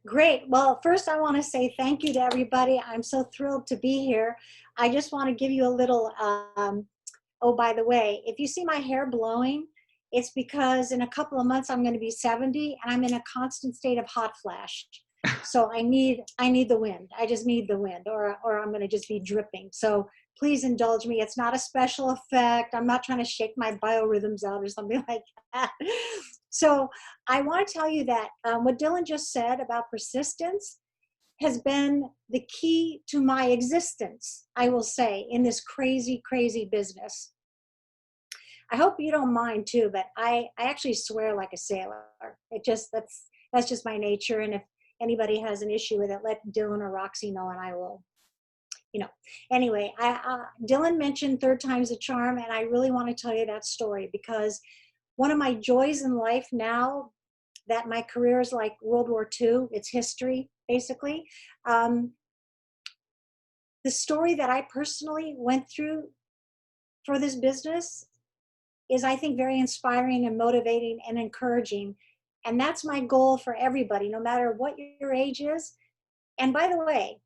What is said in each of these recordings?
Great. Well, first I want to say thank you to everybody. I'm so thrilled to be here. I just want to give you a little, oh, by the way, if you see my hair blowing, it's because in a couple of months I'm going to be 70 and I'm in a constant state of hot flash. So I need the wind. I just need the wind or I'm going to just be dripping. So please indulge me. It's not a special effect. I'm not trying to shake my biorhythms out or something like that. So I want to tell you that what Dylan just said about persistence has been the key to my existence, I will say, in this crazy, crazy business. I hope you don't mind too, but I actually swear like a sailor. That's just my nature. And if anybody has an issue with it, let Dylan or Roxy know and I will, you know. Anyway, Dylan mentioned third time's a charm, and I really want to tell you that story because one of my joys in life now that my career is like World War II, it's history, basically. The story that I personally went through for this business is, I think, very inspiring and motivating and encouraging. And that's my goal for everybody, no matter what your age is. And by the way,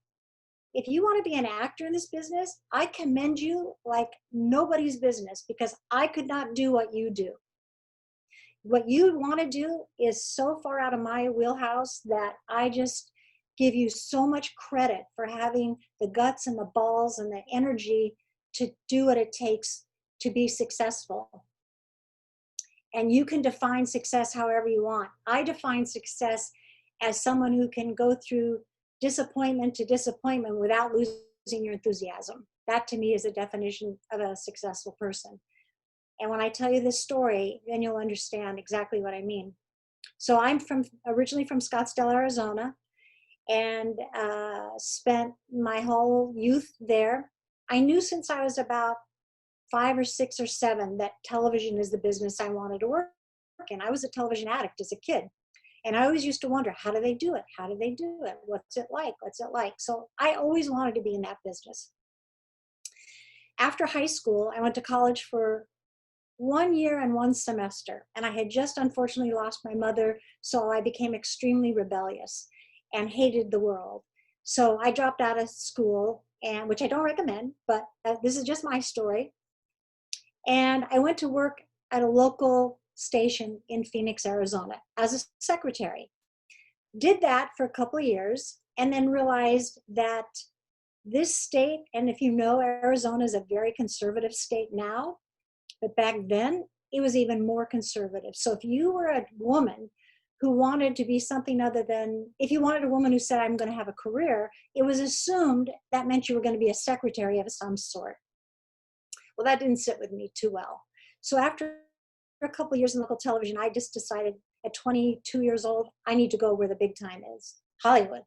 if you want to be an actor in this business, I commend you like nobody's business because I could not do what you do. What you want to do is so far out of my wheelhouse that I just give you so much credit for having the guts and the balls and the energy to do what it takes to be successful. And you can define success however you want. I define success as someone who can go through disappointment to disappointment without losing your enthusiasm. That to me is a definition of a successful person. And when I tell you this story, then you'll understand exactly what I mean. So I'm originally from Scottsdale, Arizona, and spent my whole youth there. I knew since I was about 5 or 6 or 7 that television is the business I wanted to work in. I was a television addict as a kid. And I always used to wonder, how do they do it? How do they do it? What's it like? What's it like? So I always wanted to be in that business. After high school, I went to college for 1 year and 1 semester. And I had just unfortunately lost my mother. So I became extremely rebellious and hated the world. So I dropped out of school, and which I don't recommend, but this is just my story. And I went to work at a local station in Phoenix, Arizona as a secretary. Did that for a couple of years and then realized that this state, and if you know, Arizona is a very conservative state now, but back then it was even more conservative. So if you were a woman who wanted to be something other than, if you wanted a woman who said, I'm going to have a career, it was assumed that meant you were going to be a secretary of some sort. Well, that didn't sit with me too well. So after a couple of years in local television, I just decided at 22 years old, I need to go where the big time is, Hollywood.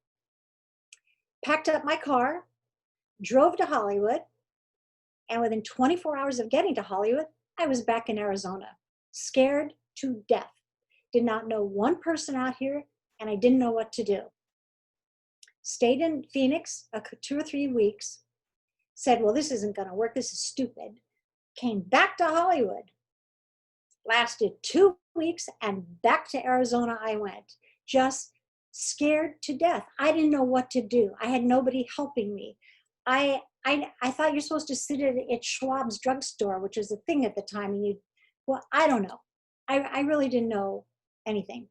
Packed up my car, drove to Hollywood, and within 24 hours of getting to Hollywood, I was back in Arizona, scared to death. Did not know one person out here, and I didn't know what to do. Stayed in Phoenix 2 or 3 weeks, said, well, this isn't going to work. This is stupid. Came back to Hollywood. Lasted 2 weeks, and back to Arizona I went. Just scared to death. I didn't know what to do. I had nobody helping me. I thought you're supposed to sit at Schwab's drugstore, which was a thing at the time. And well, I don't know. I really didn't know anything.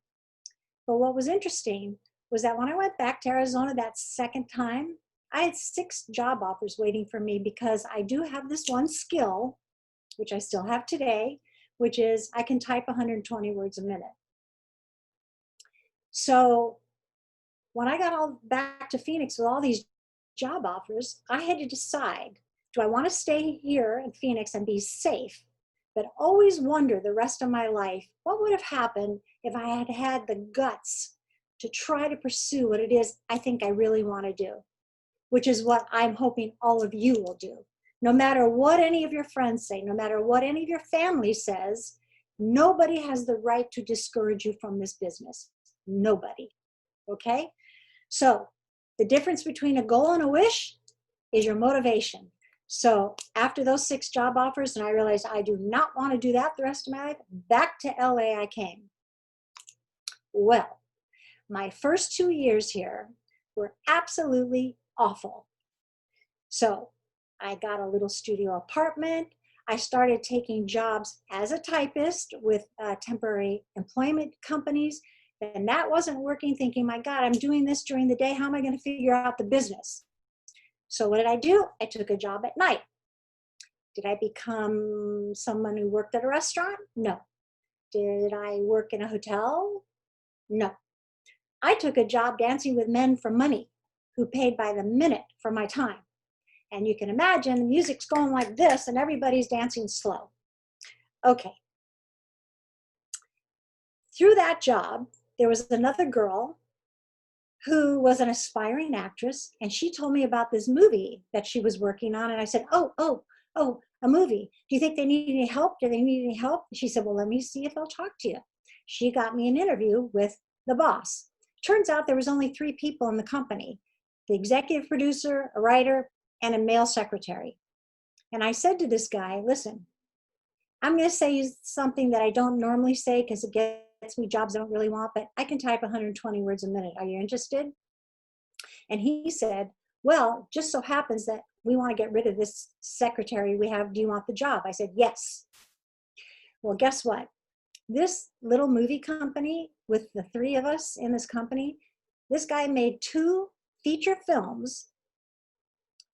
But what was interesting was that when I went back to Arizona that second time, I had 6 job offers waiting for me because I do have this one skill, which I still have today, which is I can type 120 words a minute. So when I got back to Phoenix with all these job offers, I had to decide, do I want to stay here in Phoenix and be safe, but always wonder the rest of my life, what would have happened if I had had the guts to try to pursue what it is I think I really want to do, which is what I'm hoping all of you will do. No matter what any of your friends say, no matter what any of your family says, nobody has the right to discourage you from this business. Nobody. Okay? So the difference between a goal and a wish is your motivation. So after those 6 job offers, and I realized I do not want to do that the rest of my life, back to LA I came. Well, My first 2 years here were absolutely awful. So I got a little studio apartment. I started taking jobs as a typist with temporary employment companies. And that wasn't working, thinking, my God, I'm doing this during the day. How am I going to figure out the business? So what did I do? I took a job at night. Did I become someone who worked at a restaurant? No. Did I work in a hotel? No. I took a job dancing with men for money who paid by the minute for my time. And you can imagine the music's going like this and everybody's dancing slow. Okay. Through that job, there was another girl who was an aspiring actress, and she told me about this movie that she was working on. And I said, oh, a movie. Do you think they need any help? Do they need any help? She said, well, let me see if they'll talk to you. She got me an interview with the boss. Turns out there was only 3 people in the company: the executive producer, a writer, and a male secretary. And I said to this guy, listen, I'm going to say something that I don't normally say because it gets me jobs I don't really want, but I can type 120 words a minute. Are you interested? And he said, well, just so happens that we want to get rid of this secretary we have. Do you want the job? I said, yes. Well, guess what? This little movie company with the 3 of us in this company, this guy made 2 feature films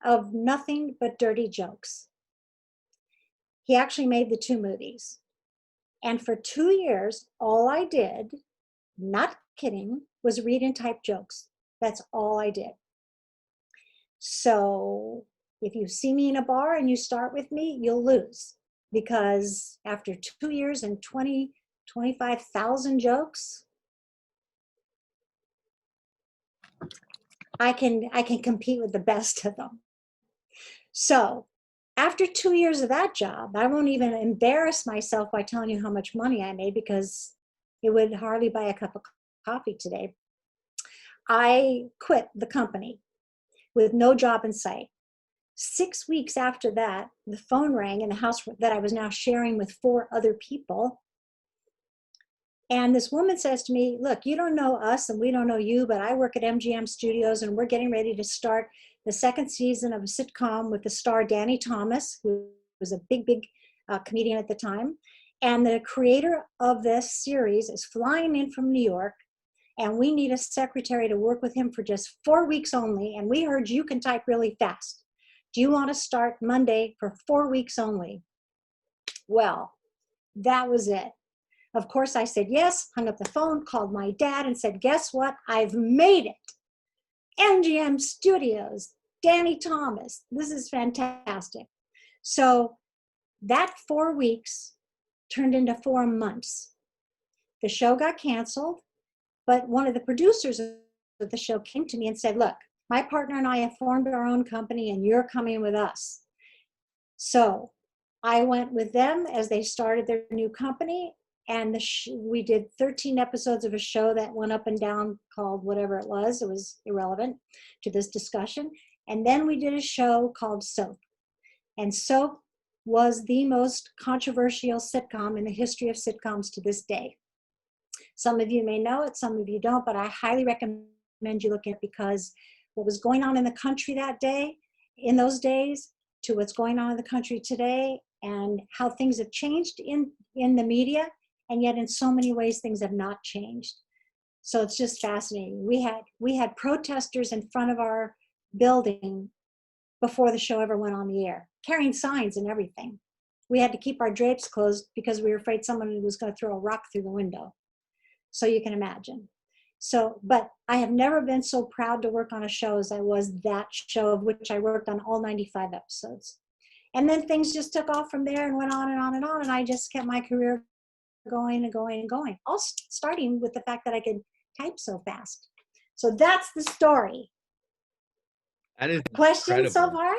of nothing but dirty jokes. He actually made the 2 movies. And for 2 years, all I did, not kidding, was read and type jokes. That's all I did. So if you see me in a bar and you start with me, you'll lose. Because after 2 years and 25,000 jokes, I can compete with the best of them. So after 2 years of that job, I won't even embarrass myself by telling you how much money I made because it would hardly buy a cup of coffee today. I quit the company with no job in sight. 6 weeks after that, the phone rang in the house that I was now sharing with 4 other people. And this woman says to me, look, you don't know us and we don't know you, but I work at MGM Studios and we're getting ready to start the 2nd season of a sitcom with the star Danny Thomas, who was a big comedian at the time. And the creator of this series is flying in from New York, and we need a secretary to work with him for just 4 weeks only. And we heard you can type really fast. Do you want to start Monday for 4 weeks only? Well, that was it. Of course, I said yes, hung up the phone, called my dad and said, guess what? I've made it. MGM Studios, Danny Thomas. This is fantastic. So that 4 weeks turned into 4 months. The show got canceled, but one of the producers of the show came to me and said, look, my partner and I have formed our own company and you're coming with us. So I went with them as they started their new company. And we did 13 episodes of a show that went up and down called whatever it was irrelevant to this discussion. And then we did a show called Soap. And Soap was the most controversial sitcom in the history of sitcoms to this day. Some of you may know it, some of you don't, but I highly recommend you look at it because what was going on in the country that day, in those days, to what's going on in the country today, and how things have changed in the media, and yet in so many ways things have not changed. So it's just fascinating. We had protesters in front of our building before the show ever went on the air, carrying signs and everything. We had to keep our drapes closed because we were afraid someone was going to throw a rock through the window. So you can imagine. So, but I have never been so proud to work on a show as I was that show, of which I worked on all 95 episodes. And then things just took off from there and went on and on and on. And I just kept my career going and going and going, all starting with the fact that I could type so fast. So that's the story. That is questions so far?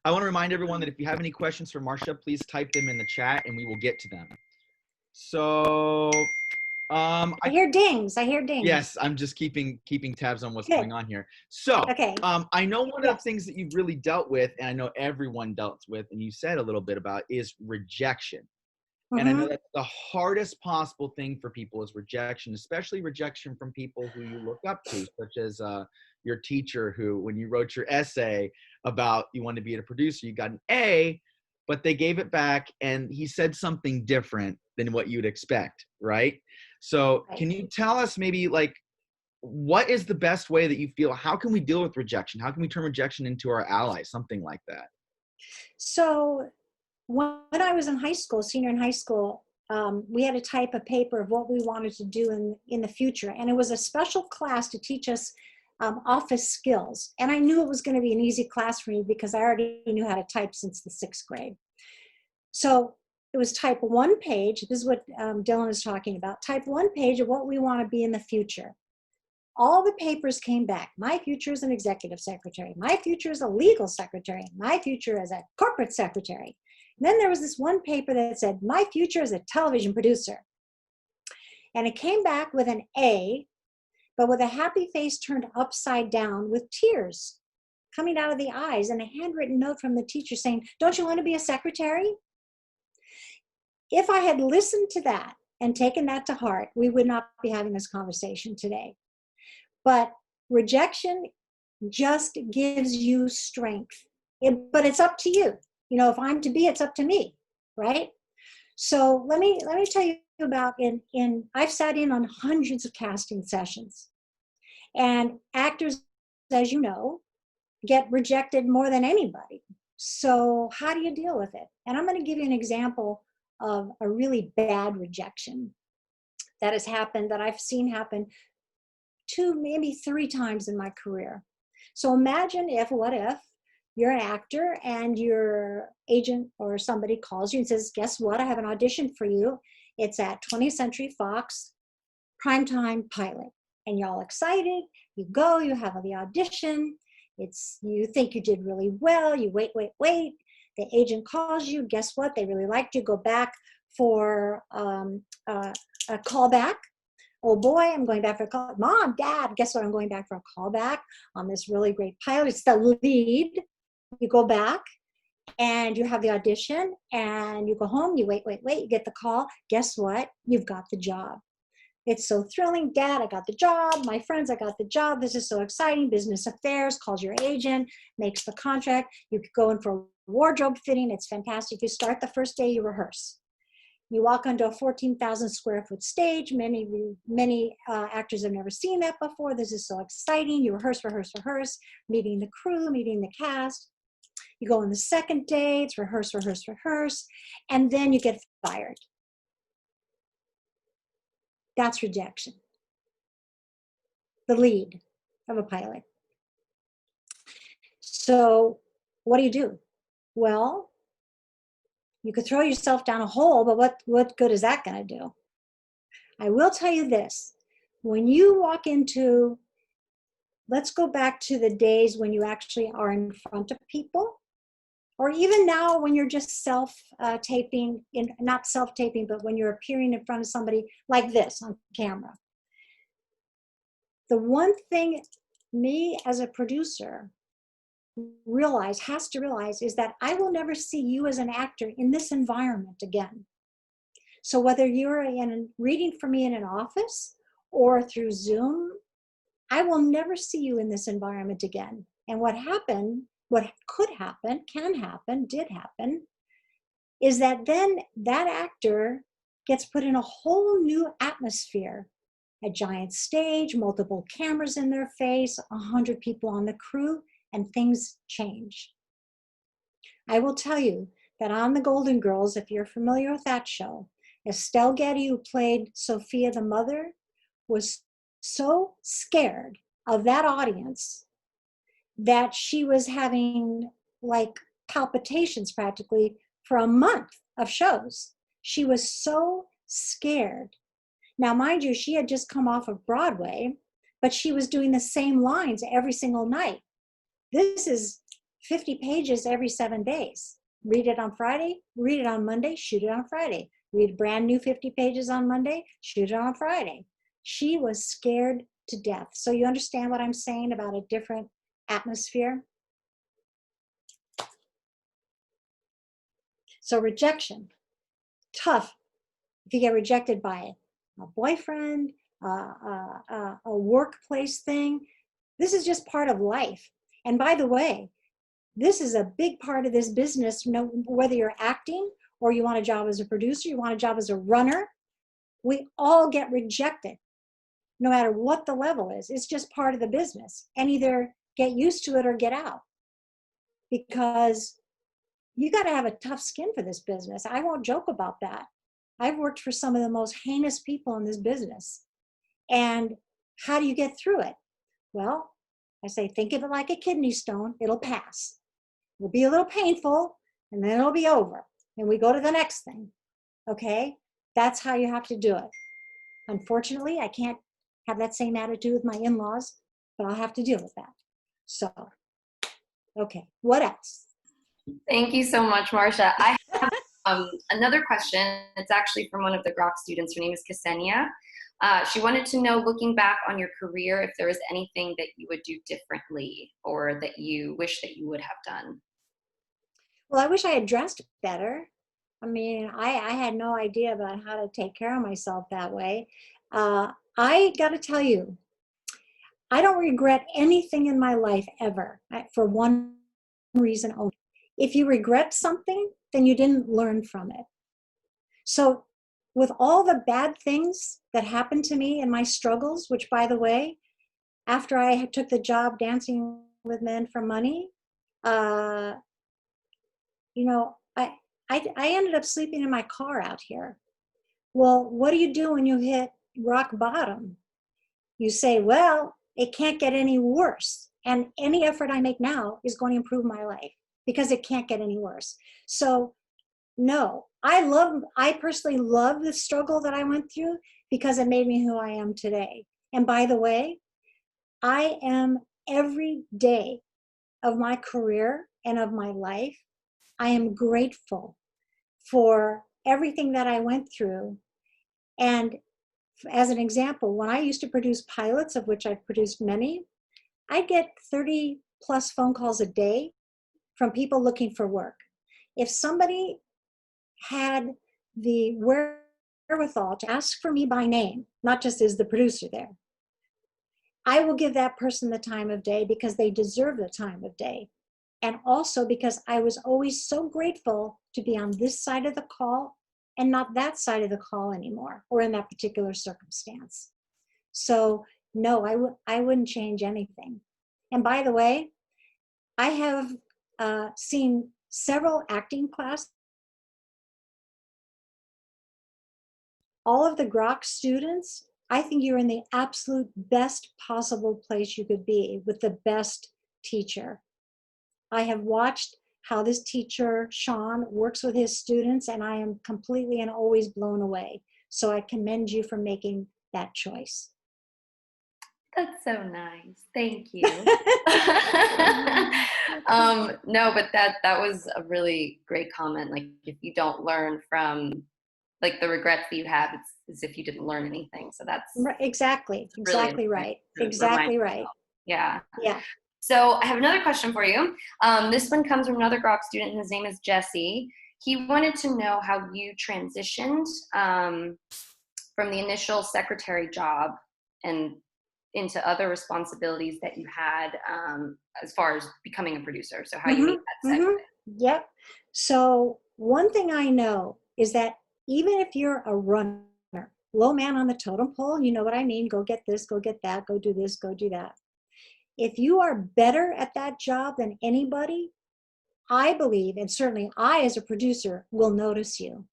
I want to remind everyone that if you have any questions for Marsha, please type them in the chat and we will get to them. So I hear dings. Yes, I'm just keeping tabs on what's going on here. So okay. I know one of the things that you've really dealt with, and I know everyone dealt with, and you said a little bit about, is rejection. And I know Mm-hmm. that's the hardest possible thing for people is rejection, especially rejection from people who you look up to, such as your teacher who, when you wrote your essay about you wanted to be a producer, you got an A, but they gave it back and he said something different than what you'd expect, right? So Right. can you tell us maybe like, what is the best way that you feel? How can we deal with rejection? How can we turn rejection into our ally? Something like that. So when I was in high school, senior in high school, we had to type a paper of what we wanted to do in the future. And it was a special class to teach us office skills. And I knew it was going to be an easy class for me because I already knew how to type since the 6th grade. So it was type 1 page. This is what Dylan is talking about. Type 1 page of what we want to be in the future. All the papers came back. My future is an executive secretary. My future is a legal secretary. My future is a corporate secretary. And then there was this one paper that said, my future is a television producer. And it came back with an A, but with a happy face turned upside down with tears coming out of the eyes and a handwritten note from the teacher saying, don't you want to be a secretary? If I had listened to that and taken that to heart, we would not be having this conversation today. But rejection just gives you strength. But it's up to you. You know, if I'm to be, it's up to me, right? So let me tell you about I've sat in on hundreds of casting sessions, and actors, as you know, get rejected more than anybody. So how do you deal with it? And I'm going to give you an example of a really bad rejection that has happened, that I've seen happen 2, maybe 3 times in my career. So imagine what if you're an actor and your agent or somebody calls you and says, guess what? I have an audition for you. It's at 20th Century Fox, primetime pilot. And you're all excited. You go, you have the audition. You think you did really well. You wait. The agent calls you. Guess what? They really liked you. Go back for a callback. Oh boy, I'm going back for a call. Mom, Dad, guess what? I'm going back for a callback on this really great pilot. It's the lead. You go back and you have the audition and you go home, you wait, you get the call. Guess what? You've got the job. It's so thrilling. Dad, I got the job. My friends, I got the job. This is so exciting. Business Affairs calls your agent, makes the contract. You could go in for a wardrobe fitting. It's fantastic. You start the first day, you rehearse. You walk onto a 14,000 square foot stage. Many actors have never seen that before. This is so exciting. You rehearse, meeting the crew, meeting the cast. You go on the second day, it's rehearse, and then you get fired. That's rejection. The lead of a pilot. So what do? Well, you could throw yourself down a hole, but what good is that going to do? I will tell you this. When you walk into, let's go back to the days when you actually are in front of people, or even now when you're just self-taping, not self-taping, but when you're appearing in front of somebody like this on camera. The one thing me as a producer has to realize is that I will never see you as an actor in this environment again. So whether you're reading for me in an office or through Zoom, I will never see you in this environment again. And what could happen, can happen, did happen, is that then that actor gets put in a whole new atmosphere. A giant stage, multiple cameras in their face, 100 people on the crew, and things change. I will tell you that on The Golden Girls, if you're familiar with that show, Estelle Getty, who played Sophia the mother, was so scared of that audience that she was having like palpitations practically for a month of shows. She was so scared. Now, mind you, she had just come off of Broadway, but she was doing the same lines every single night. This is 50 pages every 7 days. Read it on Friday, read it on Monday, shoot it on Friday. Read brand new 50 pages on Monday, shoot it on Friday. She was scared to death. So you understand what I'm saying about a different atmosphere? So rejection, tough, if you get rejected by a boyfriend, a workplace thing, this is just part of life. And by the way, this is a big part of this business, whether you're acting or you want a job as a producer, you want a job as a runner, we all get rejected, no matter what the level is. It's just part of the business. And either get used to it or get out. Because you got to have a tough skin for this business. I won't joke about that. I've worked for some of the most heinous people in this business. And how do you get through it? Well, I say, think of it like a kidney stone. It'll pass. It'll be a little painful, and then it'll be over. And we go to the next thing. Okay? That's how you have to do it. Unfortunately, I can't have that same attitude with my in-laws, but I'll have to deal with that. So, okay, what else? Thank you so much, Marsha. I have another question. It's actually from one of the Grok students. Her name is Ksenia. She wanted to know, looking back on your career, if there was anything that you would do differently or that you wish that you would have done. Well, I wish I had dressed better. I mean, I had no idea about how to take care of myself that way. I got to tell you, I don't regret anything in my life ever, for one reason only. If you regret something, then you didn't learn from it. So with all the bad things that happened to me in my struggles, which, by the way, after I took the job dancing with men for money, you know, I ended up sleeping in my car out here. Well, what do you do when you hit rock bottom? You say, well, it can't get any worse. And any effort I make now is going to improve my life because it can't get any worse. So no, I personally love the struggle that I went through because it made me who I am today. And by the way, I am every day of my career and of my life, I am grateful for everything that I went through. And as an example, when I used to produce pilots, of which I've produced many, I get 30 plus phone calls a day from people looking for work. If somebody had the wherewithal to ask for me by name, not just as the producer there, I will give that person the time of day because they deserve the time of day. And also because I was always so grateful to be on this side of the call and not that side of the call anymore, or in that particular circumstance. So no, I wouldn't change anything. And by the way, I have seen several acting classes. All of the Grok students, I think you're in the absolute best possible place you could be with the best teacher. I have watched how this teacher, Sean, works with his students, and I am completely and always blown away. So I commend you for making that choice. That's so nice. Thank you. No, but that was a really great comment. Like, if you don't learn from like the regrets that you have, it's as if you didn't learn anything. So that's exactly really right. Exactly right. Yeah. Yeah. So I have another question for you. This one comes from another Grok student. His name is Jesse. He wanted to know how you transitioned from the initial secretary job and into other responsibilities that you had as far as becoming a producer. So how you made that segue. Yep. So one thing I know is that even if you're a runner, low man on the totem pole, you know what I mean? Go get this, go get that, go do this, go do that. If you are better at that job than anybody, I believe, and certainly I as a producer will notice you.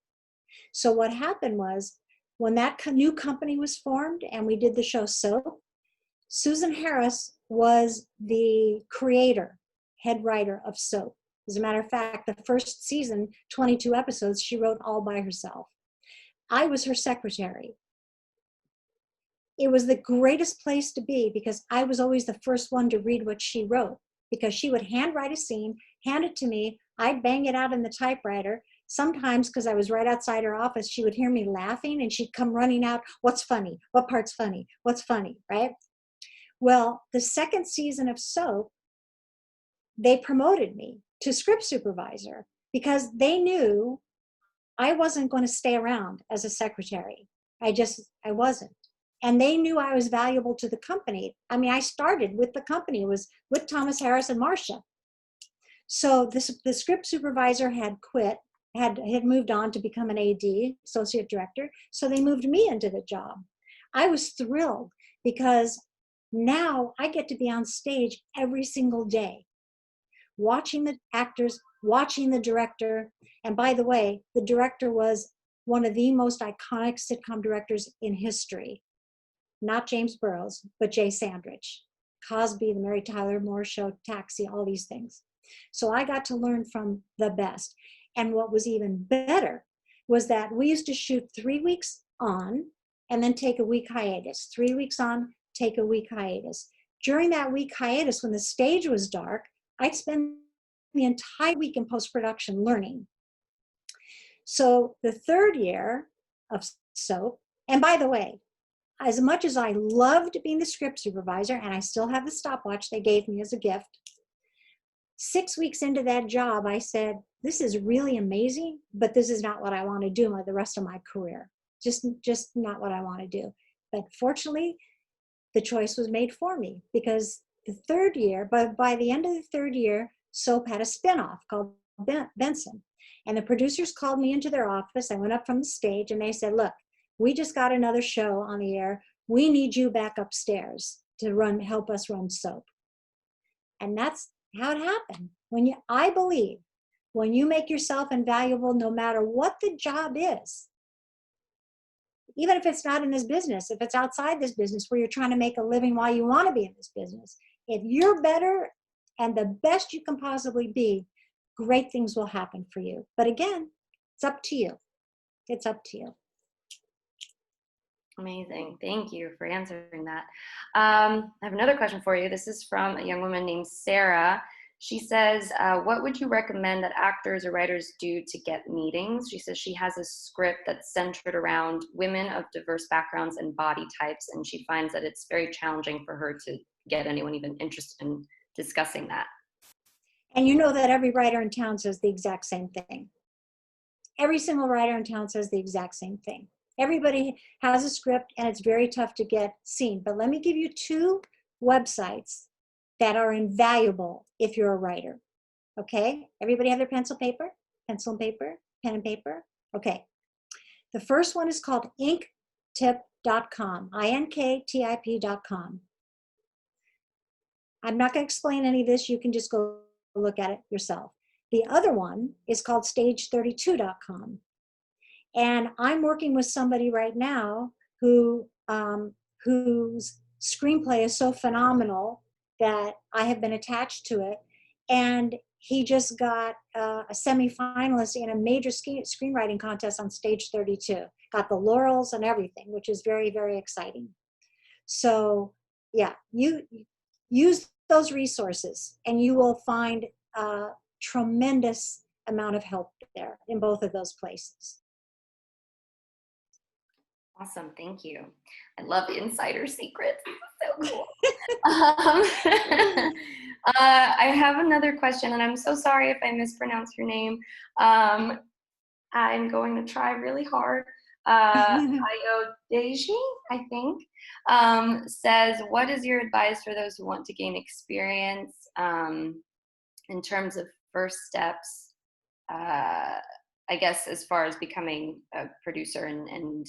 So what happened was, when that new company was formed and we did the show Soap, Susan Harris was the creator, head writer of Soap. As a matter of fact, the first season, 22 episodes, she wrote all by herself. I was her secretary. It was the greatest place to be because I was always the first one to read what she wrote, because she would handwrite a scene, hand it to me, I'd bang it out in the typewriter. Sometimes, because I was right outside her office, she would hear me laughing and she'd come running out, what's funny? What part's funny? What's funny, right? Well, the second season of Soap, they promoted me to script supervisor because they knew I wasn't going to stay around as a secretary. I wasn't. And they knew I was valuable to the company. I mean, I started with the company, it was with Thomas Harris and Marsha. So the script supervisor had quit, had moved on to become an AD, associate director. So they moved me into the job. I was thrilled because now I get to be on stage every single day, watching the actors, watching the director. And by the way, the director was one of the most iconic sitcom directors in history. Not James Burrows, but Jay Sandrich. Cosby, The Mary Tyler Moore Show, Taxi, all these things. So I got to learn from the best. And what was even better was that we used to shoot 3 weeks on and then take a week hiatus. 3 weeks on, take a week hiatus. During that week hiatus, when the stage was dark, I'd spend the entire week in post-production learning. So the third year of soap, and by the way, as much as I loved being the script supervisor, and I still have the stopwatch they gave me as a gift, 6 weeks into that job, I said, this is really amazing, but this is not what I want to do the rest of my career. Just not what I want to do. But fortunately, the choice was made for me because the third year, but by the end of the third year, soap had a spinoff called Benson. And the producers called me into their office. I went up from the stage and they said, look, we just got another show on the air. We need you back upstairs to help us run soap. And that's how it happened. I believe when you make yourself invaluable, no matter what the job is, even if it's not in this business, if it's outside this business where you're trying to make a living while you want to be in this business, if you're better and the best you can possibly be, great things will happen for you. But again, it's up to you. It's up to you. Amazing. Thank you for answering that. I have another question for you. This is from a young woman named Sarah. She says, what would you recommend that actors or writers do to get meetings? She says she has a script that's centered around women of diverse backgrounds and body types, and she finds that it's very challenging for her to get anyone even interested in discussing that. And you know that every writer in town says the exact same thing. Every single writer in town says the exact same thing. Everybody has a script and it's very tough to get seen. But let me give you 2 websites that are invaluable if you're a writer. Okay? Everybody have their pencil and paper, pen and paper? Okay. The first one is called inktip.com, inktip.com. I'm not going to explain any of this. You can just go look at it yourself. The other one is called stage32.com. And I'm working with somebody right now whose screenplay is so phenomenal that I have been attached to it. And he just got a semi-finalist in a major screenwriting contest on Stage 32. Got the laurels and everything, which is very, very exciting. So yeah, you use those resources and you will find a tremendous amount of help there in both of those places. Awesome, thank you. I love insider secrets. This is so cool. I have another question, and I'm so sorry if I mispronounce your name. I'm going to try really hard. Ayodeji, I think, says, what is your advice for those who want to gain experience in terms of first steps, I guess, as far as becoming a producer and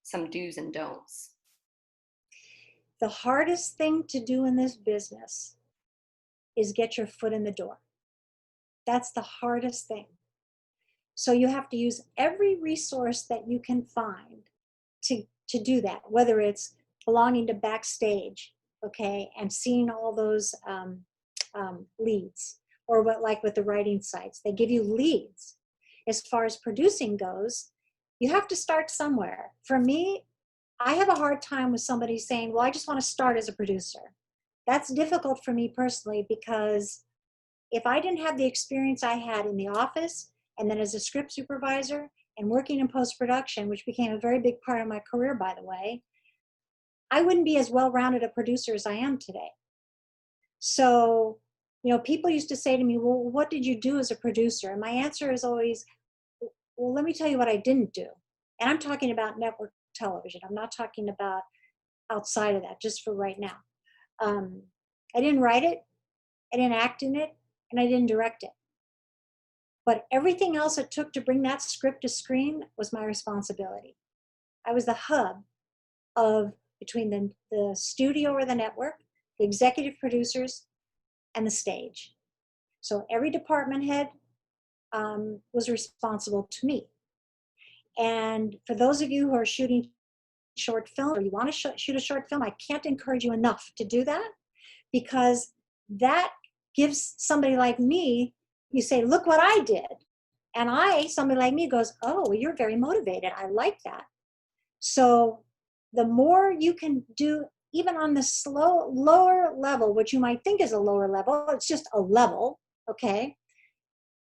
some do's and don'ts? The hardest thing to do in this business is get your foot in the door. That's the hardest thing. So you have to use every resource that you can find to do that, whether it's belonging to backstage, okay, and seeing all those leads, or like with the writing sites, they give you leads. As far as producing goes, you have to start somewhere. For me, I have a hard time with somebody saying, well, I just want to start as a producer. That's difficult for me personally, because if I didn't have the experience I had in the office and then as a script supervisor and working in post-production, which became a very big part of my career, by the way, I wouldn't be as well-rounded a producer as I am today. So, you know, people used to say to me, well, what did you do as a producer? And my answer is always, well, let me tell you what I didn't do. And I'm talking about network television. I'm not talking about outside of that, just for right now. I didn't write it, I didn't act in it, and I didn't direct it. But everything else it took to bring that script to screen was my responsibility. I was the hub of between the studio or the network, the executive producers, and the stage. So every department head was responsible to me. And for those of you who are shooting short film, or you want to shoot a short film, I can't encourage you enough to do that, because that gives somebody like me, you say, look what I did. And somebody like me goes, oh, well, you're very motivated. I like that. So the more you can do, even on the lower level, which you might think is a lower level, it's just a level, okay,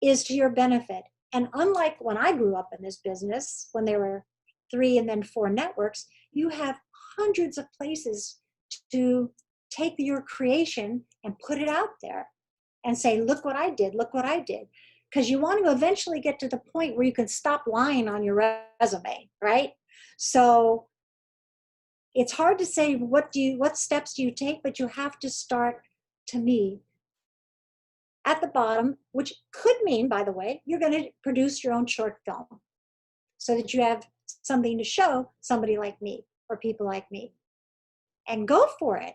is to your benefit. And unlike when I grew up in this business, when there were 3 and then 4 networks, you have hundreds of places to take your creation and put it out there and say, look what I did, look what I did. Because you want to eventually get to the point where you can stop lying on your resume, right? So it's hard to say what steps do you take, but you have to start, to me, at the bottom, which could mean, by the way, you're going to produce your own short film so that you have something to show somebody like me or people like me. And go for it.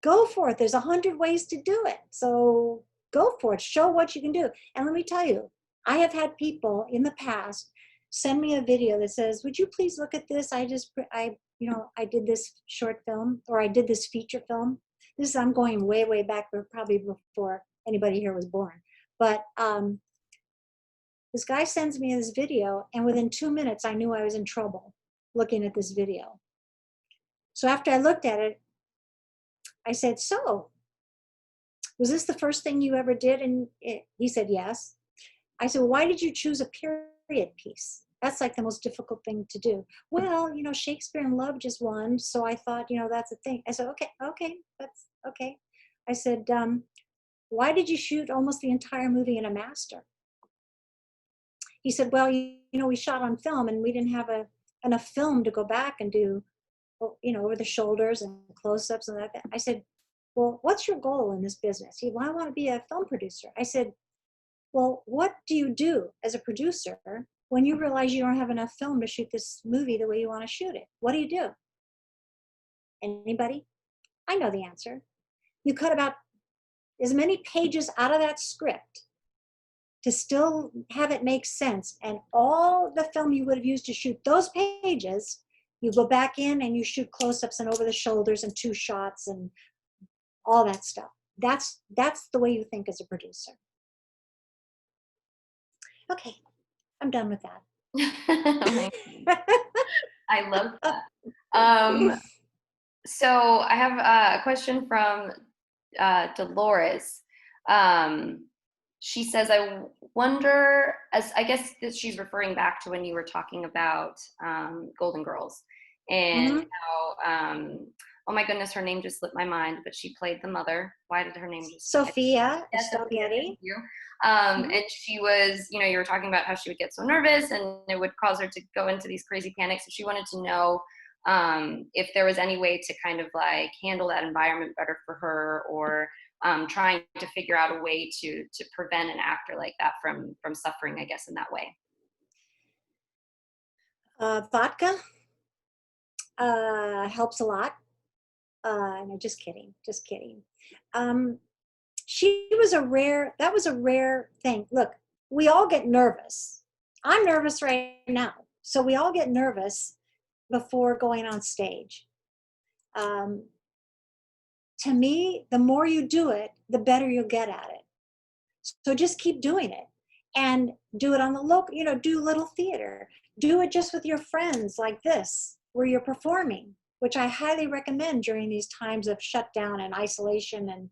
Go for it. There's 100 ways to do it. So go for it. Show what you can do. And let me tell you, I have had people in the past send me a video that says, would you please look at this? I did this short film, or I did this feature film. I'm going way, way back, probably before anybody here was born. But this guy sends me this video, and within 2 minutes, I knew I was in trouble looking at this video. So after I looked at it, I said, so, was this the first thing you ever did? And he said, yes. I said, well, why did you choose a period piece? That's like the most difficult thing to do. Well, Shakespeare in Love just won, so I thought, that's a thing. I said, okay, that's okay. I said, why did you shoot almost the entire movie in a master? He said, well, we shot on film and we didn't have enough film to go back and do, over the shoulders and close-ups and that. I said, well, what's your goal in this business? He said, well, I want to be a film producer. I said, well, what do you do as a producer when you realize you don't have enough film to shoot this movie the way you want to shoot it? What do you do? Anybody? I know the answer. You cut about as many pages out of that script to still have it make sense. And all the film you would have used to shoot those pages, you go back in and you shoot close-ups and over the shoulders and 2 shots and all that stuff. That's the way you think as a producer. Okay, I'm done with that. I love that. So I have a question from Dolores. She says, I wonder, as I guess that she's referring back to when you were talking about Golden Girls and how, oh my goodness, her name just slipped my mind, but she played the mother. Why did her name just? Sophia. Yes, Sophia, thank you. And she was, you were talking about how she would get so nervous and it would cause her to go into these crazy panics. So she wanted to know if there was any way to kind of like handle that environment better for her, or trying to figure out a way to prevent an actor like that from suffering, I guess, in that way. Vodka helps a lot. No, just kidding. That was a rare thing. Look, we all get nervous. I'm nervous right now. So we all get nervous before going on stage. To me, the more you do it, the better you'll get at it. So just keep doing it and do it on the local, do little theater. Do it just with your friends like this, where you're performing, which I highly recommend during these times of shutdown and isolation and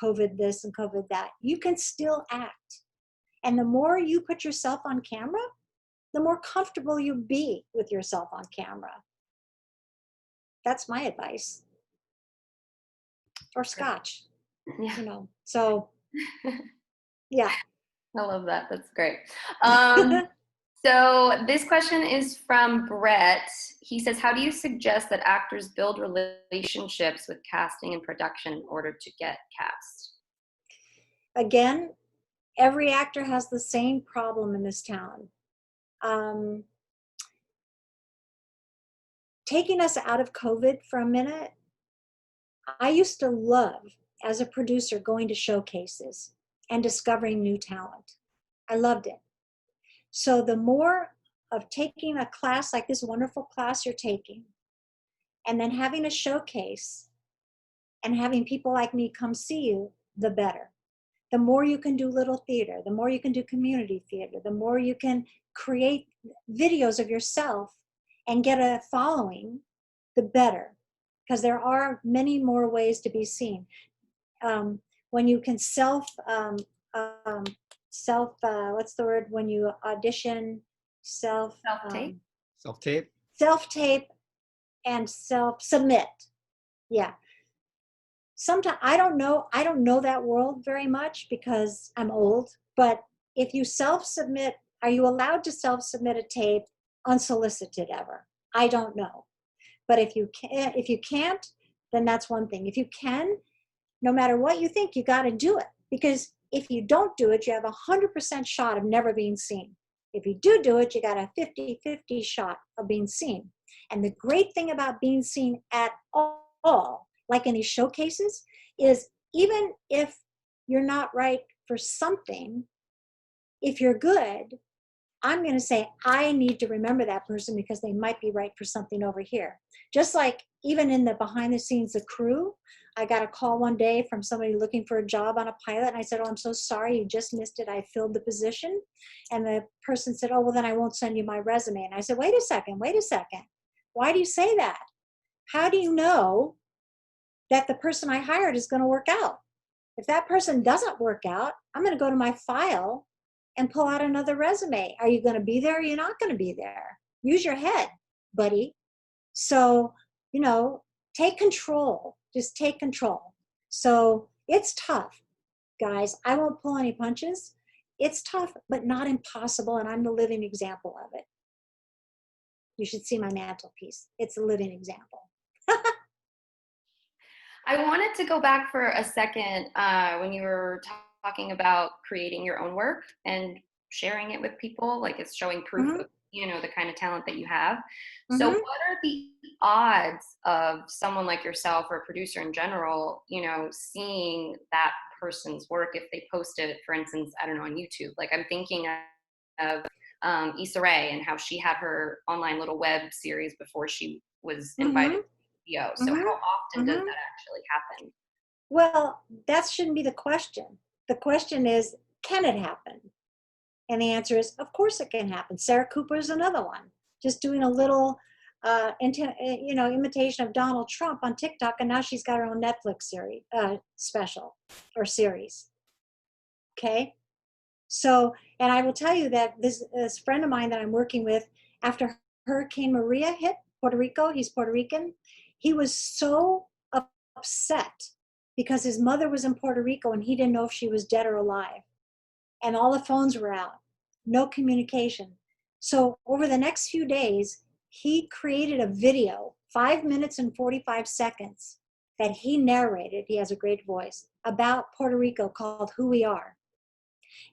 COVID this and COVID that. You can still act. And the more you put yourself on camera, the more comfortable you'll be with yourself on camera. That's my advice. Or scotch, so yeah. I love that. That's great. So this question is from Brett. He says, how do you suggest that actors build relationships with casting and production in order to get cast? Again, every actor has the same problem in this town. Taking us out of COVID for a minute, I used to love, as a producer, going to showcases and discovering new talent. I loved it. So the more of taking a class like this wonderful class you're taking, and then having a showcase and having people like me come see you, the better. The more you can do little theater, the more you can do community theater, the more you can create videos of yourself and get a following, the better. Because there are many more ways to be seen. When you can what's the word, when you audition, Self-tape? Self-tape? Self-tape and self-submit. Yeah. Sometimes I don't know that world very much because I'm old, but if you self-submit, are you allowed to self-submit a tape unsolicited ever? I don't know. But if you can't, then that's one thing. If you can, no matter what you think, you got to do it. Because if you don't do it, you have a 100% shot of never being seen. If you do it, you got a 50-50 shot of being seen. And the great thing about being seen at all, like in these showcases, is even if you're not right for something, if you're good, I'm going to say, I need to remember that person because they might be right for something over here. Just like even in the behind the scenes, the crew, I got a call one day from somebody looking for a job on a pilot. And I said, oh, I'm so sorry, you just missed it. I filled the position. And the person said, oh, well, then I won't send you my resume. And I said, wait a second. Why do you say that? How do you know that the person I hired is going to work out? If that person doesn't work out, I'm going to go to my file and pull out another resume. Are you going to be there or you're not going to be there? Use your head, buddy. So, take control. Just take control. So it's tough, guys. I won't pull any punches. It's tough, but not impossible. And I'm the living example of it. You should see my mantelpiece. It's a living example. I wanted to go back for a second when you were talking about creating your own work and sharing it with people, like it's showing proof Mm-hmm. of, the kind of talent that you have. Mm-hmm. So what are the odds of someone like yourself or a producer in general, seeing that person's work if they post it, for instance, I don't know, on YouTube? Like I'm thinking of Issa Rae and how she had her online little web series before she was invited to the video. So how often does that actually happen? Well, that shouldn't be the question. The question is, can it happen? And the answer is, of course it can happen. Sarah Cooper is another one, just doing a little, imitation of Donald Trump on TikTok, and now she's got her own Netflix series, special or series. Okay, so, and I will tell you that this friend of mine that I'm working with, after Hurricane Maria hit Puerto Rico, he's Puerto Rican, he was so upset because his mother was in Puerto Rico and he didn't know if she was dead or alive. And all the phones were out, no communication. So over the next few days, he created a video, 5 minutes and 45 seconds, that he narrated, he has a great voice, about Puerto Rico called Who We Are.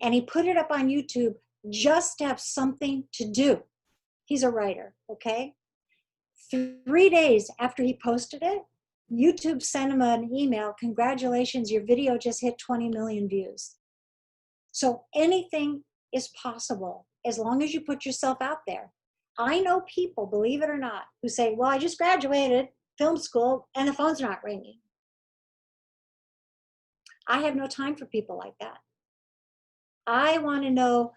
And he put it up on YouTube just to have something to do. He's a writer, okay? 3 days after he posted it, YouTube sent him an email, congratulations, your video just hit 20 million views. So anything is possible as long as you put yourself out there. I know people, believe it or not, who say, well, I just graduated film school and the phone's not ringing. I have no time for people like that. I want to know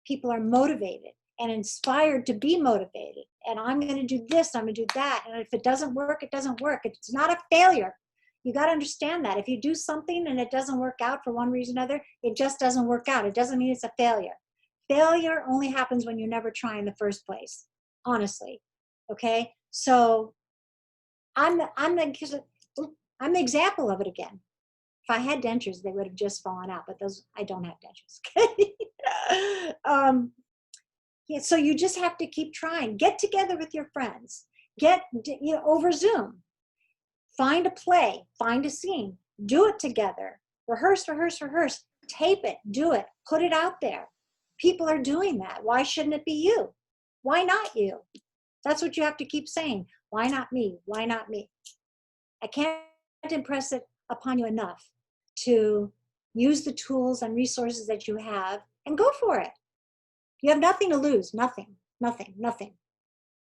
people are motivated and inspired to be motivated. And I'm going to do this, I'm going to do that. And if it doesn't work, it doesn't work. It's not a failure. You got to understand that. If you do something and it doesn't work out for one reason or another, it just doesn't work out. It doesn't mean it's a failure. Failure only happens when you never try in the first place, honestly. Okay? So I'm the example of it again. If I had dentures, they would have just fallen out, but those, I don't have dentures. Yeah, so you just have to keep trying. Get together with your friends. Get, over Zoom. Find a play, find a scene, do it together. Rehearse, rehearse, rehearse. Tape it, do it, put it out there. People are doing that. Why shouldn't it be you? Why not you? That's what you have to keep saying. Why not me? Why not me? I can't impress it upon you enough to use the tools and resources that you have and go for it. You have nothing to lose, nothing, nothing, nothing,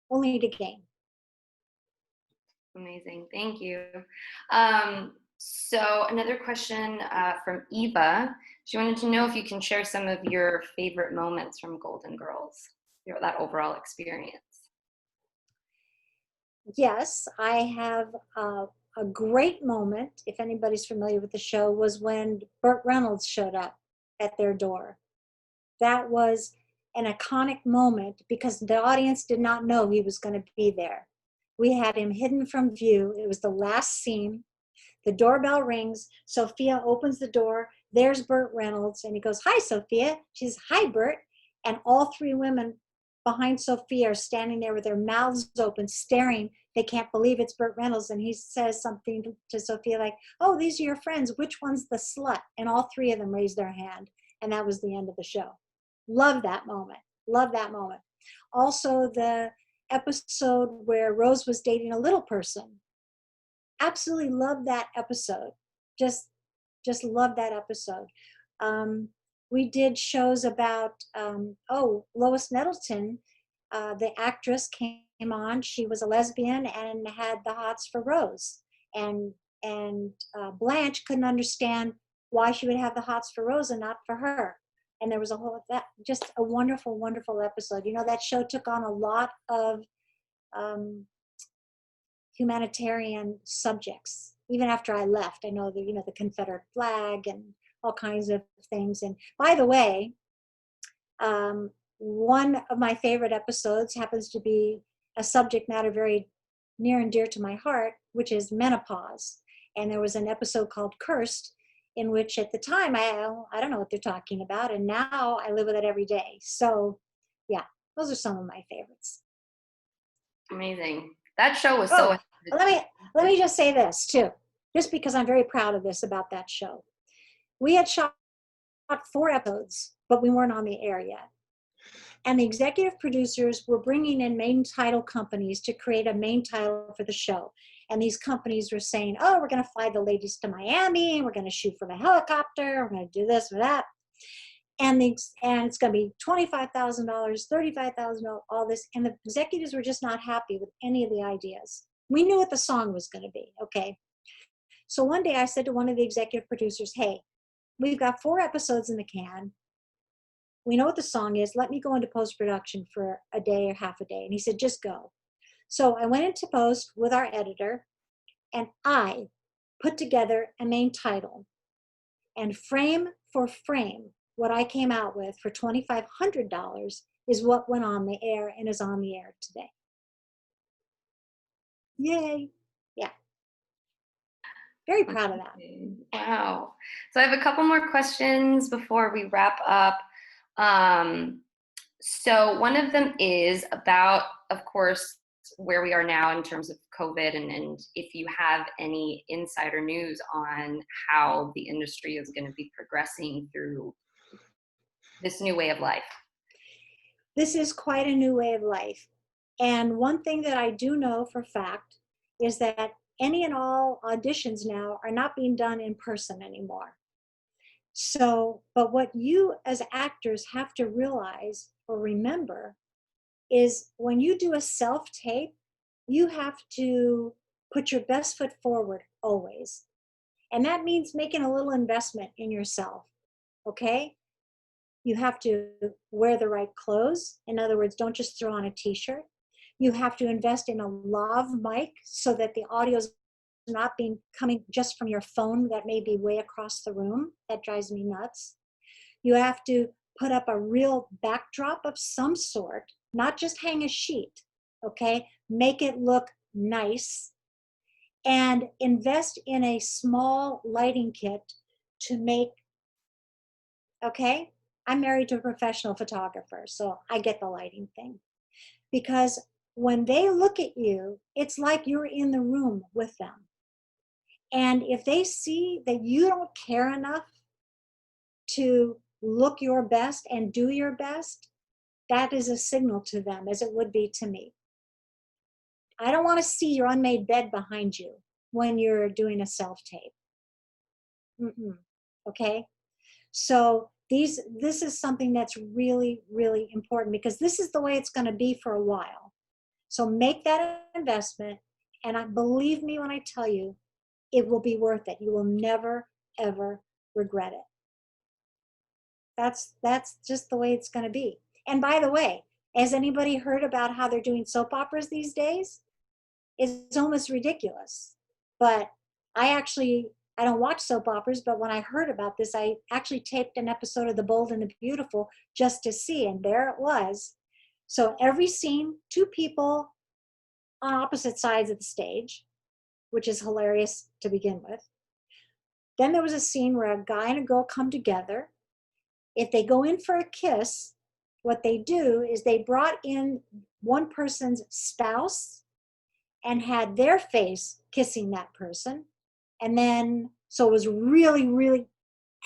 only to gain. Amazing, thank you. So another question from Eva. She wanted to know if you can share some of your favorite moments from Golden Girls, that overall experience. Yes, I have a great moment, if anybody's familiar with the show, was when Burt Reynolds showed up at their door. That was an iconic moment because the audience did not know he was going to be there. We had him hidden from view. It was the last scene. The doorbell rings. Sophia opens the door. There's Burt Reynolds. And he goes, "Hi, Sophia." She says, "Hi, Burt." And all three women behind Sophia are standing there with their mouths open, staring. They can't believe it's Burt Reynolds. And he says something to Sophia like, "Oh, these are your friends. Which one's the slut?" And all three of them raised their hand. And that was the end of the show. Love that moment. Love that moment. Also, the episode where Rose was dating a little person. Absolutely love that episode. Just love that episode. We did shows about, Lois Nettleton, the actress came on. She was a lesbian and had the hots for Rose. And Blanche couldn't understand why she would have the hots for Rose and not for her. And there was just a wonderful, wonderful episode. That show took on a lot of humanitarian subjects. Even after I left, I know the Confederate flag and all kinds of things. And by the way, one of my favorite episodes happens to be a subject matter very near and dear to my heart, which is menopause. And there was an episode called Cursed, in which at the time, I don't know what they're talking about. And now I live with it every day. So yeah, those are some of my favorites. Amazing. That show was so. Let me just say this too, just because I'm very proud of this about that show. We had shot 4 episodes, but we weren't on the air yet. And the executive producers were bringing in main title companies to create a main title for the show. And these companies were saying, "Oh, we're going to fly the ladies to Miami, and we're going to shoot from a helicopter, we're going to do this or that. And it's going to be $25,000, $35,000, all this." And the executives were just not happy with any of the ideas. We knew what the song was going to be, okay? So one day I said to one of the executive producers, "Hey, we've got 4 episodes in the can. We know what the song is. Let me go into post-production for a day or half a day." And he said, "Just go." So I went into post with our editor, and I put together a main title. And frame for frame, what I came out with for $2,500 is what went on the air and is on the air today. Yay. Yeah. Very proud of that. Wow. So I have a couple more questions before we wrap up. So one of them is about, of course, where we are now in terms of COVID, and if you have any insider news on how the industry is going to be progressing through this new way of life. This is quite a new way of life. And one thing that I do know for a fact is that any and all auditions now are not being done in person anymore. So, but what you as actors have to realize or remember is when you do a self-tape, you have to put your best foot forward always. And that means making a little investment in yourself, okay? You have to wear the right clothes. In other words, don't just throw on a t-shirt. You have to invest in a lav mic so that the audio is not coming just from your phone that may be way across the room. That drives me nuts. You have to put up a real backdrop of some sort, not just hang a sheet, okay? Make it look nice, and invest in a small lighting kit to make, okay? I'm married to a professional photographer, so I get the lighting thing. Because when they look at you, it's like you're in the room with them. And if they see that you don't care enough to look your best and do your best, that is a signal to them, as it would be to me. I don't want to see your unmade bed behind you when you're doing a self-tape. Okay? So this is something that's really, really important, because this is the way it's going to be for a while. So make that investment, and believe me when I tell you, it will be worth it. You will never, ever regret it. That's just the way it's going to be. And by the way, has anybody heard about how they're doing soap operas these days? It's almost ridiculous. But I don't watch soap operas, but when I heard about this, I actually taped an episode of The Bold and the Beautiful just to see, and there it was. So every scene, two people on opposite sides of the stage, which is hilarious to begin with. Then there was a scene where a guy and a girl come together. If they go in for a kiss, what they do is they brought in one person's spouse and had their face kissing that person. And then, so it was really, really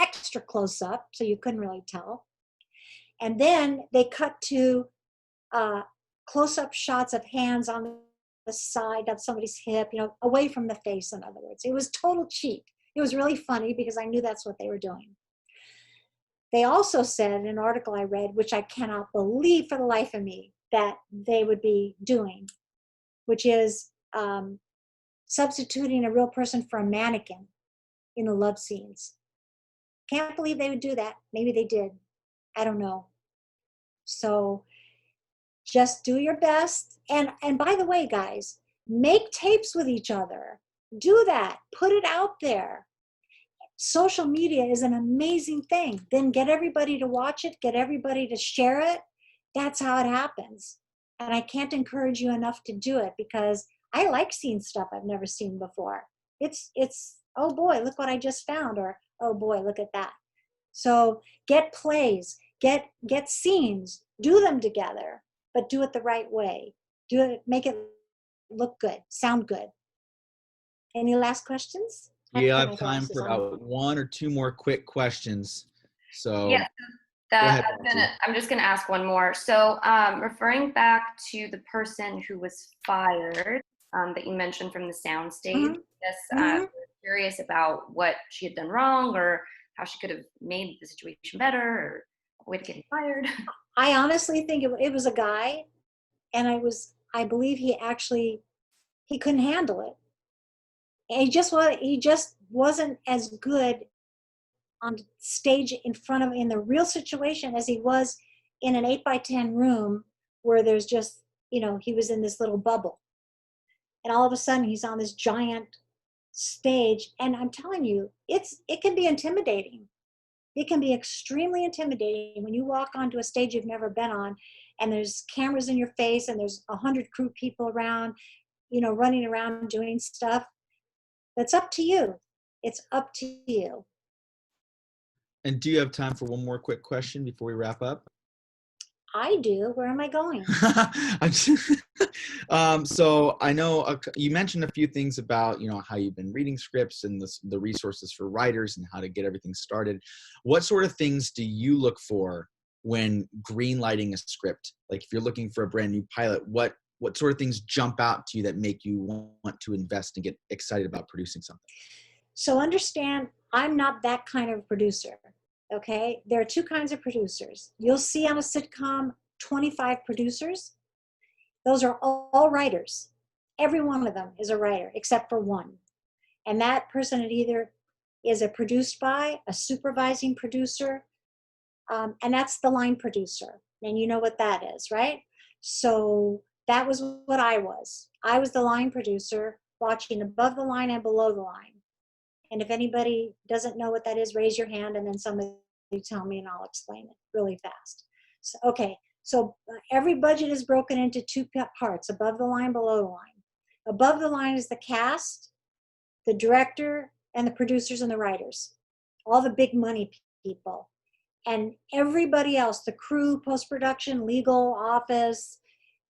extra close up, so you couldn't really tell. And then they cut to close-up shots of hands on the side of somebody's hip, away from the face, in other words. It was total cheat. It was really funny because I knew that's what they were doing. They also said in an article I read, which I cannot believe for the life of me, that they would be doing, which is substituting a real person for a mannequin in the love scenes. Can't believe they would do that. Maybe they did. I don't know. So just do your best. And by the way, guys, make tapes with each other. Do that. Put it out there. Social media is an amazing thing. Then get everybody to watch it, get everybody to share it. That's how it happens. And I can't encourage you enough to do it, because I like seeing stuff I've never seen before. It's oh boy, look what I just found, or oh boy, look at that. So get plays, get scenes, do them together, but do it the right way. Do it, make it look good, sound good. Any last questions? Yeah, I have time for about one or two more quick questions. So yeah, I'm just going to ask one more. So referring back to the person who was fired that you mentioned from the sound stage, I'm curious about what she had done wrong, or how she could have made the situation better, or a way to get fired. I honestly think it was a guy, and I believe he couldn't handle it. And he just wasn't as good on stage in the real situation as he was in an 8x10 room where there's just, he was in this little bubble. And all of a sudden he's on this giant stage. And I'm telling you, it can be intimidating. It can be extremely intimidating when you walk onto a stage you've never been on, and there's cameras in your face, and there's 100 crew people around, running around doing stuff. That's up to you. It's up to you. And do you have time for one more quick question before we wrap up? I do. Where am I going? So I know you mentioned a few things about, how you've been reading scripts and the resources for writers and how to get everything started. What sort of things do you look for when greenlighting a script? Like if you're looking for a brand new pilot, what sort of things jump out to you that make you want to invest and get excited about producing something? So understand, I'm not that kind of producer. Okay, there are two kinds of producers. You'll see on a sitcom 25 producers. Those are all writers. Every one of them is a writer except for one. And that person either is a produced by, a supervising producer, and that's the line producer. And you know what that is, right? So that was what I was. I was the line producer, watching above the line and below the line. And if anybody doesn't know what that is, raise your hand, and then somebody tell me and I'll explain it really fast. So, okay, so every budget is broken into two parts, above the line, below the line. Above the line is the cast, the director, and the producers and the writers, all the big money people. And everybody else, the crew, post-production, legal, office,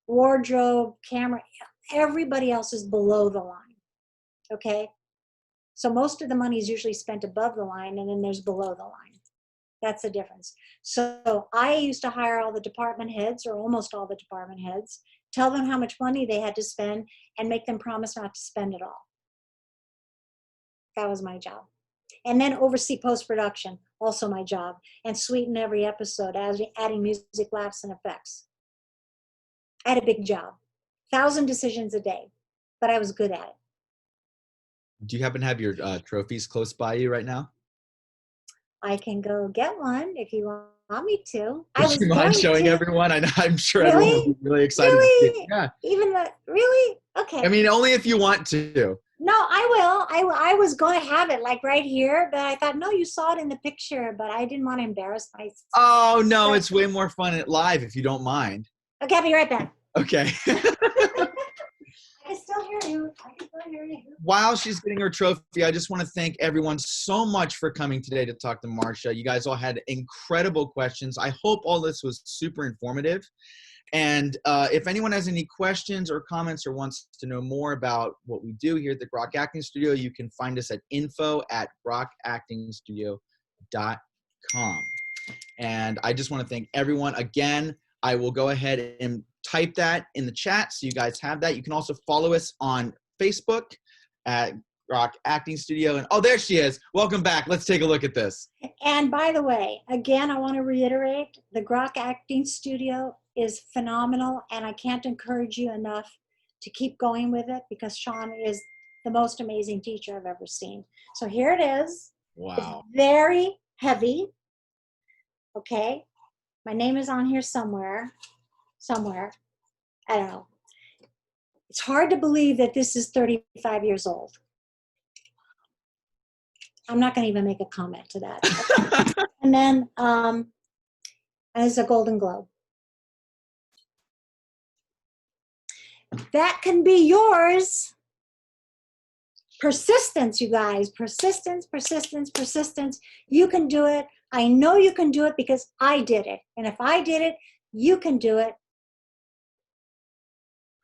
wardrobe, camera, everybody else is below the line, okay? So most of the money is usually spent above the line, and then there's below the line. That's the difference. So I used to hire all the department heads, or almost all the department heads, tell them how much money they had to spend, and make them promise not to spend it all. That was my job. And then oversee post-production, also my job, and sweeten every episode, adding music, laughs, and effects. I had a big job, 1,000 decisions a day, but I was good at it. Do you happen to have your trophies close by you right now? I can go get one if you want me to. Would you mind showing everyone? I'm sure Really? everyone will be really excited to see it. Yeah. Even really? Okay. I mean, only if you want to. No, I will. I was going to have it like right here, but I thought, no, you saw it in the picture, but I didn't want to embarrass myself. Oh, no, it's way more fun at live if you don't mind. Okay, I'll be right back. Okay. I can still hear you. While she's getting her trophy, I just want to thank everyone so much for coming today to talk to Marsha. You guys all had incredible questions. I hope all this was super informative. And if anyone has any questions or comments or wants to know more about what we do here at the Grok Acting Studio, you can find us at info@grokactingstudio.com. And I just want to thank everyone again. I will go ahead and type that in the chat so you guys have that. You can also follow us on Facebook at Grok Acting Studio. And oh, there she is. Welcome back. Let's take a look at this. And by the way, again, I want to reiterate, the Grok Acting Studio is phenomenal, and I can't encourage you enough to keep going with it, because Sean is the most amazing teacher I've ever seen. So here it is. Wow. It's very heavy. Okay. My name is on here somewhere. I don't know. It's hard to believe that this is 35 years old. I'm not going to even make a comment to that. And then as a Golden Globe. That can be yours. Persistence, you guys. Persistence, persistence, persistence. You can do it. I know you can do it because I did it. And if I did it, you can do it.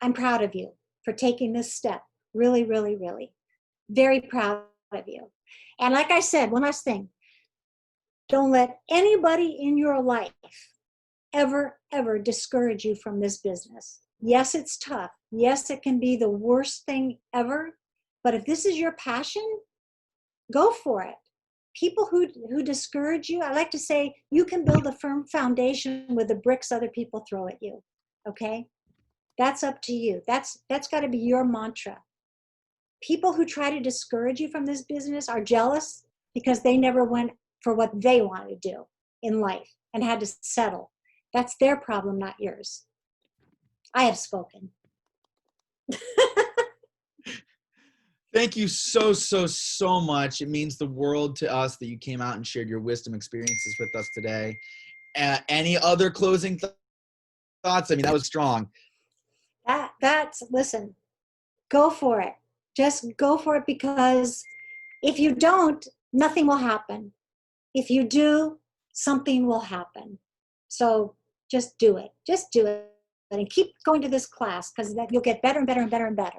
I'm proud of you for taking this step. Really, really, really. Very proud of you. And like I said, one last thing. Don't let anybody in your life ever, ever discourage you from this business. Yes, it's tough. Yes, it can be the worst thing ever. But if this is your passion, go for it. People who discourage you, I like to say, you can build a firm foundation with the bricks other people throw at you. Okay? That's up to you. That's got to be your mantra. People who try to discourage you from this business are jealous because they never went for what they wanted to do in life and had to settle. That's their problem, not yours. I have spoken. Thank you so, so, so much. It means the world to us that you came out and shared your wisdom experiences with us today. Any other closing thoughts? I mean, that was strong. Listen, go for it. Just go for it, because if you don't, nothing will happen. If you do, something will happen. So just do it. Just do it. And keep going to this class, because you'll get better and better and better and better.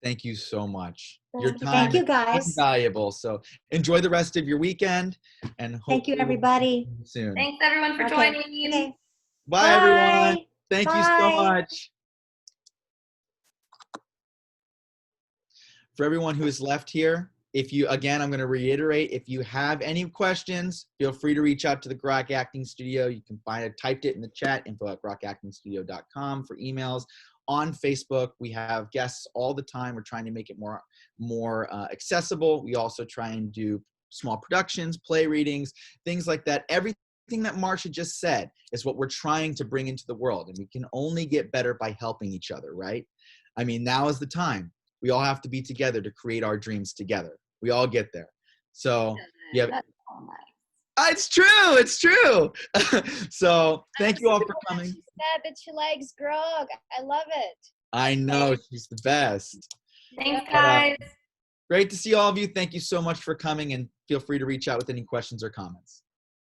Thank you so much. Your time Thank you, guys. is invaluable. So enjoy the rest of your weekend, and thank you, everybody. Soon. Thanks everyone for joining. Okay. Bye, everyone. Thank you so much. For everyone who is left here, again, I'm going to reiterate, if you have any questions, feel free to reach out to the Grok Acting Studio. You can find it, typed it in the chat, info@grokactingstudio.com for emails. On Facebook, we have guests all the time. We're trying to make it more accessible. We also try and do small productions, play readings, things like that. Everything that Marsha just said is what we're trying to bring into the world. And we can only get better by helping each other, right? I mean, now is the time. We all have to be together to create our dreams together. We all get there. So yeah, it's true. It's true. So thank you all for coming. She said that she likes Grok. I love it. I know, she's the best. Thanks, guys. Great to see all of you. Thank you so much for coming, and feel free to reach out with any questions or comments.